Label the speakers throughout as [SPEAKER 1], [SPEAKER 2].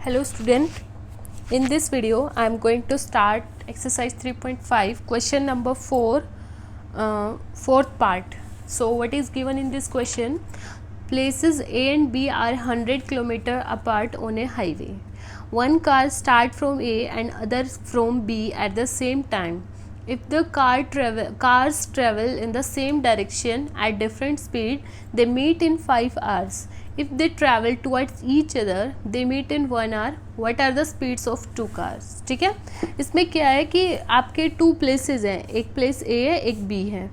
[SPEAKER 1] Hello student, in this video I am going to start exercise 3.5 question number 4 fourth part. So what is given in this question? Places A and B are 100 km apart on a highway. One car start from A and others from B at the same time. If the cars travel in the same direction at different speed, they meet in 5 hours. If they travel towards each other, they meet in 1 hour. What are the speeds of two cars? ठीक है, इसमें क्या है कि आपके to places हैं, एक place a है एक बी है.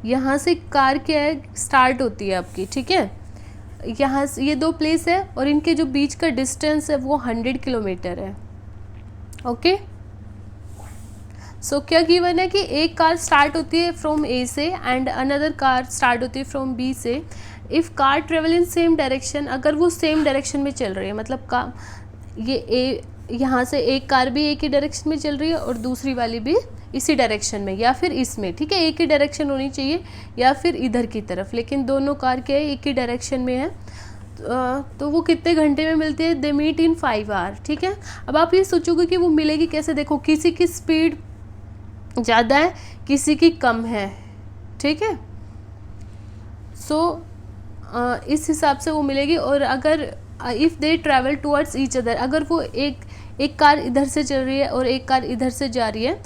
[SPEAKER 1] यहाँ से कार क्या है स्टार्ट होती है आपकी, ठीक है. यहाँ से ये दो प्लेस है और इनके जो बीच का डिस्टेंस है वो 100 किलोमीटर है. ओके, सो क्या गिवन है कि एक कार स्टार्ट होती है फ्रॉम ए से एंड अनदर कार स्टार्ट होती है फ्रॉम बी से. If car travel in same direction, अगर वो सेम डायरेक्शन में चल रही है, मतलब ये ए, यहाँ से एक कार भी एक ही डायरेक्शन में चल रही है और दूसरी वाली भी इसी डायरेक्शन में या फिर इसमें, ठीक है. एक ही डायरेक्शन होनी चाहिए या फिर इधर की तरफ, लेकिन दोनों कार क्या है एक ही डायरेक्शन में है. तो वो कितने घंटे में मिलती है? They meet in 5 hour. ठीक है, अब आप ये सोचोगे कि वो मिलेगी कैसे. देखो, किसी की स्पीड ज़्यादा है, किसी की कम है, ठीक है. सो इस हिसाब से वो मिलेगी. और अगर if they travel towards each other, अगर वो एक कार इधर से चल रही है और एक कार इधर से जा रही है,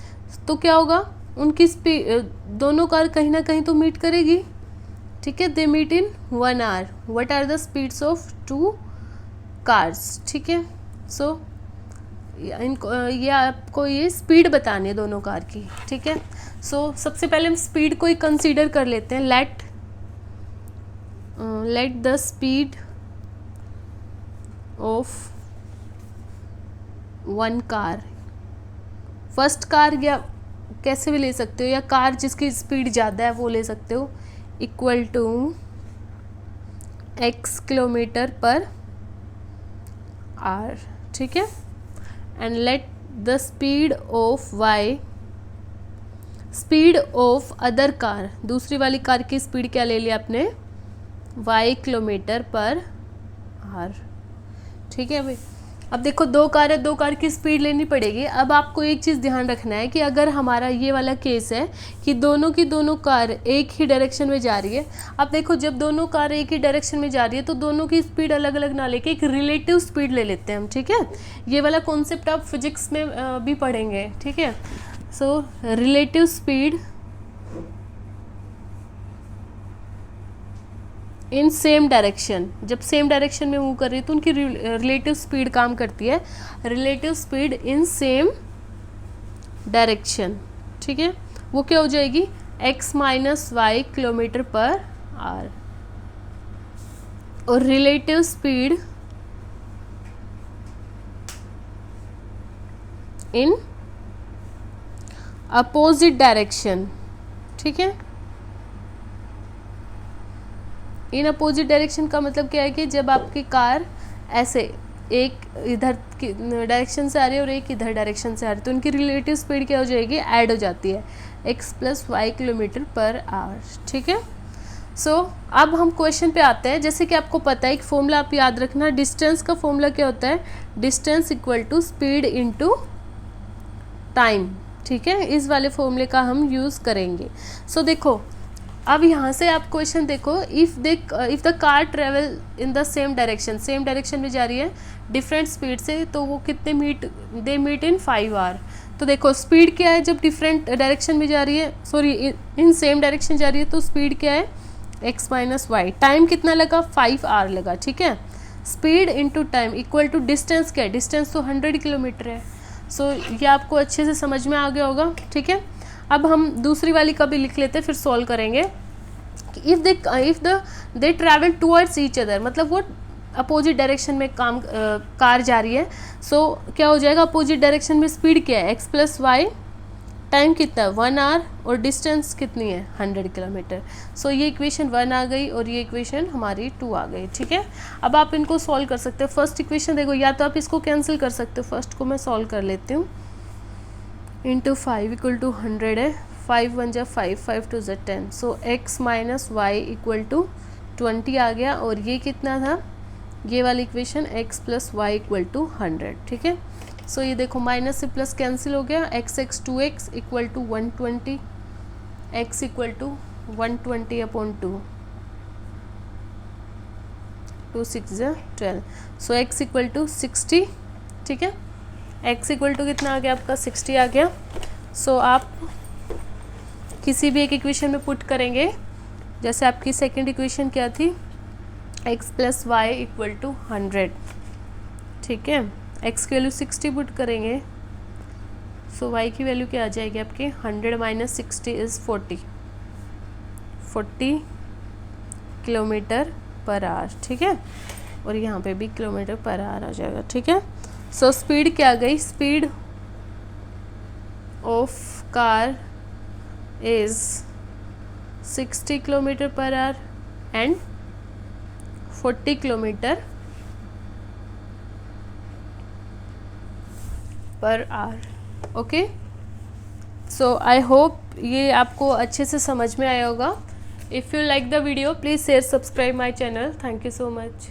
[SPEAKER 1] तो क्या होगा, उनकी स्पीड, दोनों कार कहीं ना कहीं तो मीट करेगी, ठीक है. They meet in 1 hour. What are the speeds of two cars, ठीक है. सो इनको ये आपको ये स्पीड बतानी है दोनों कार की, ठीक है. सो सबसे पहले हम स्पीड को ही कंसीडर कर लेते हैं. Late the speed of one car, first car, या कैसे भी ले सकते हो, या कार जिसकी स्पीड ज़्यादा है वो ले सकते हो, equal to x kilometre per hour, ठीक है. And let the speed of y, speed of other car, दूसरी वाली कार की स्पीड क्या ले लिया आपने, y किलोमीटर पर आवर, ठीक है भाई. अब देखो, दो कार है, दो कार की स्पीड लेनी पड़ेगी. अब आपको एक चीज़ ध्यान रखना है कि अगर हमारा ये वाला केस है कि दोनों की दोनों कार एक ही डायरेक्शन में जा रही है. अब देखो, जब दोनों कार एक ही डायरेक्शन में जा रही है तो दोनों की स्पीड अलग अलग ना लेके एक रिलेटिव स्पीड ले लेते हैं हम, ठीक है. ये वाला कॉन्सेप्ट आप फिजिक्स में भी पढ़ेंगे, ठीक है. So relative speed in same direction, जब सेम डायरेक्शन में मूव कर रही है तो उनकी रिलेटिव स्पीड काम करती है. Relative speed in same direction, ठीक है, वो क्या हो जाएगी, x minus Y kilometre per hour. और relative speed in opposite direction, ठीक है. इन अपोजिट डायरेक्शन का मतलब क्या है कि जब आपकी कार ऐसे एक इधर की डायरेक्शन से आ रही है और एक इधर डायरेक्शन से आ रही है, तो उनकी रिलेटिव स्पीड क्या हो जाएगी, ऐड हो जाती है, x plus y kilometre per hour, ठीक है. सो अब हम क्वेश्चन पे आते हैं. जैसे कि आपको पता है, एक फॉर्मूला आप याद रखना, डिस्टेंस का फॉर्मूला क्या होता है, distance equal to speed into time, ठीक है. इस वाले फॉर्मूले का हम यूज़ करेंगे. सो देखो, अब यहाँ से आप क्वेश्चन देखो, if the car travel in the same direction में जा रही है डिफरेंट स्पीड से, तो वो कितने दे मीट इन 5 आवर. तो देखो, स्पीड क्या है जब डिफरेंट डायरेक्शन में जा रही है, सॉरी इन सेम डायरेक्शन जा रही है, तो स्पीड क्या है, x माइनस वाई. टाइम कितना लगा, 5 आवर लगा, ठीक है. Speed into time equal to distance, क्या है, डिस्टेंस तो 100 किलोमीटर है. सो ये आपको अच्छे से समझ में आ गया होगा, ठीक है. अब हम दूसरी वाली का भी लिख लेते हैं, फिर सॉल्व करेंगे. If they travel towards each other, मतलब वो अपोजिट डायरेक्शन में कार जा रही है. सो क्या हो जाएगा, अपोजिट डायरेक्शन में स्पीड क्या है, x प्लस वाई, टाइम कितना है 1 आवर, और डिस्टेंस कितनी है 100 किलोमीटर. सो ये इक्वेशन 1 आ गई और ये इक्वेशन हमारी 2 आ गई, ठीक है. अब आप इनको सॉल्व कर सकते हो. फर्स्ट इक्वेशन देखो, या तो आप इसको कैंसिल कर सकते हो, फर्स्ट को मैं सॉल्व कर लेती हूँ. इंटू 5 इक्वल टू 100 है, 5 1 जा 5, 5 2 जा 10. So x minus y equal to 20 आ गया. और ये कितना था, ये वाली equation x plus y equal to 100, ठीक है। सो ये देखो माइनस से प्लस कैंसिल हो गया, x 2x equal to 120, x equal to 120/2, 2 6 12, so x equal to 60, ठीक है। x इक्वल टू कितना आ गया आपका 60 आ गया। सो आप किसी भी एक इक्वेशन में पुट करेंगे, जैसे आपकी सेकंड इक्वेशन क्या थी, x plus y equal to 100, ठीक है। x की वैल्यू 60 पुट करेंगे, सो y की वैल्यू क्या आ जाएगी आपकी 100 minus 60 is 40 kilometre per hour, ठीक है। और यहाँ पे भी किलोमीटर पर आवर आ जाएगा, ठीक है। सो स्पीड क्या आ गई, speed of car is 60 kilometre per our and 40 kilometre per our, okay. So I hope ये आपको अच्छे से समझ में आया होगा। If you like the video please share subscribe my channel. Thank you so much.